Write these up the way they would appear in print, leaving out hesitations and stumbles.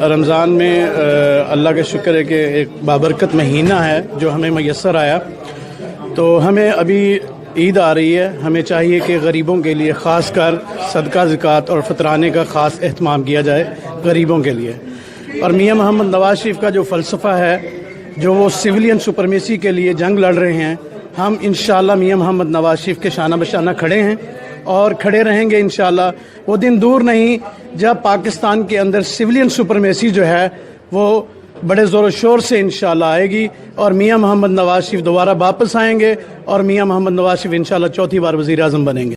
رمضان میں اللہ کا شکر ہے کہ ایک بابرکت مہینہ ہے جو ہمیں میسر آیا. تو ہمیں ابھی عید آ رہی ہے. ہمیں چاہیے کہ غریبوں کے لیے خاص کر صدقہ زکوٰۃ اور فطرانے کا خاص اہتمام کیا جائے غریبوں کے لیے. اور میاں محمد نواز شریف کا جو فلسفہ ہے, جو وہ سویلین سپرمیسی کے لیے جنگ لڑ رہے ہیں, ہم انشاءاللہ میاں محمد نواز شریف کے شانہ بشانہ کھڑے ہیں اور کھڑے رہیں گے انشاءاللہ. وہ دن دور نہیں جب پاکستان کے اندر سویلین سپرمیسی جو ہے وہ بڑے زور و شور سے انشاءاللہ آئے گی اور میاں محمد نواز شریف دوبارہ واپس آئیں گے اور میاں محمد نواز شریف انشاءاللہ چوتھی بار وزیر اعظم بنیں گے.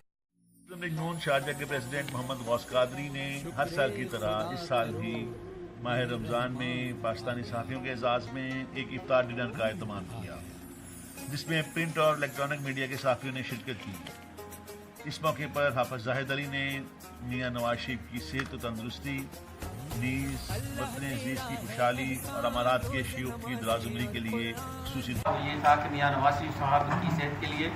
شارجہ کے پریزیڈنٹ محمد غوث قادری نے ہر سال کی طرح اس سال بھی ماہ رمضان میں پاکستانی صحافیوں کے اعزاز میں ایک افطار ڈنر کا اہتمام کیا, جس میں پرنٹ اور الیکٹرانک میڈیا کے صحافیوں نے شرکت کی. اس موقع پر حافظ زاہد علی نے میاں نواز شریف کی صحت و تندرستی, نیز وطن عزیز کی خوشحالی اور امارات کے شیوخ کی دراز عمری کے لیے خصوصی یہ تھا کہ میاں نواز شریف صاحب ان کی صحت کے لیے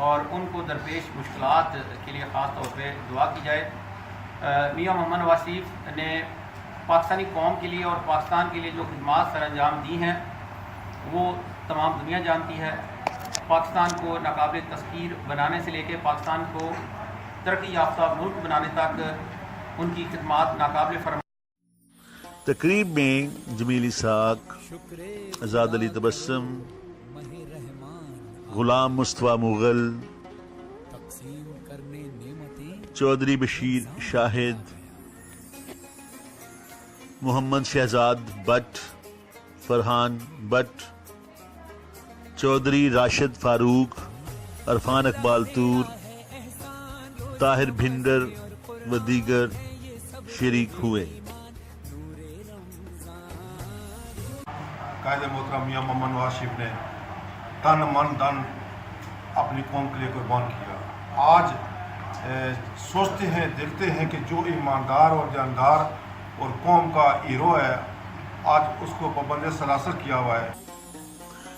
اور ان کو درپیش مشکلات کے لیے خاص طور پہ دعا کی جائے. میاں محمد نواز شریف نے پاکستانی قوم کے لیے اور پاکستان کے لیے جو خدمات سر انجام دی ہیں وہ تمام دنیا جانتی ہے. پاکستان کو ناقابل تسخیر بنانے سے لے کے پاکستان کو ترقی یافتہ ملک بنانے تک ان کی خدمات ناقابل فراموش. تقریب میں جمیل اسحاق, آزاد علی تبسم, غلام مصطفیٰ مغل, چودھری بشیر شاہد, محمد شہزاد بٹ, فرحان بٹ, چودھری راشد فاروق, عرفان اقبال طور, طاہر بھنڈر و دیگر شریک ہوئے. قائد محترم میاں محمد نواز شریف نے تن من دن اپنی قوم کے لیے قربان کیا. آج سوچتے ہیں دیکھتے ہیں کہ جو ایماندار اور جاندار اور قوم کا ہیرو ہے, آج اس کو پابند سلاسل کیا ہوا ہے.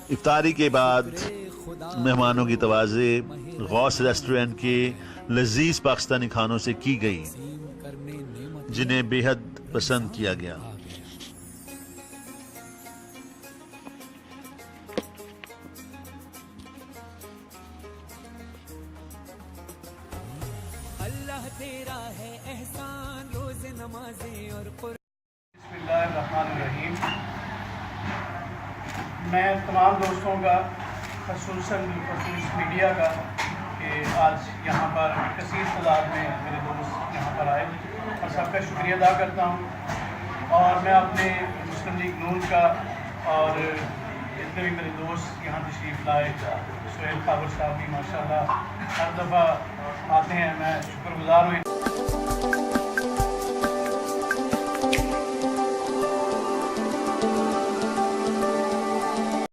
افطاری کے بعد مہمانوں کی توازن غوث ریسٹورنٹ کے لذیذ پاکستانی کھانوں سے کی گئی, جنہیں بے حد پسند کیا گیا. اللہ تیرا ہے احسان روز نمازیں اور بسم اللہ الرحمن الرحیم. میں تمام دوستوں کا خصوصاً میڈیا کا کہ آج یہاں پر کثیر تعداد میں میرے دوست یہاں پر آئے اور سب کا شکریہ ادا کرتا ہوں. اور میں اپنے مسلم لیگ نون کا اور جتنے بھی میرے دوست یہاں تشریف لائے, سہیل خابر صاحب بھی ماشاء اللہ ہر دفعہ آتے ہیں, میں شکر گزار ہوں.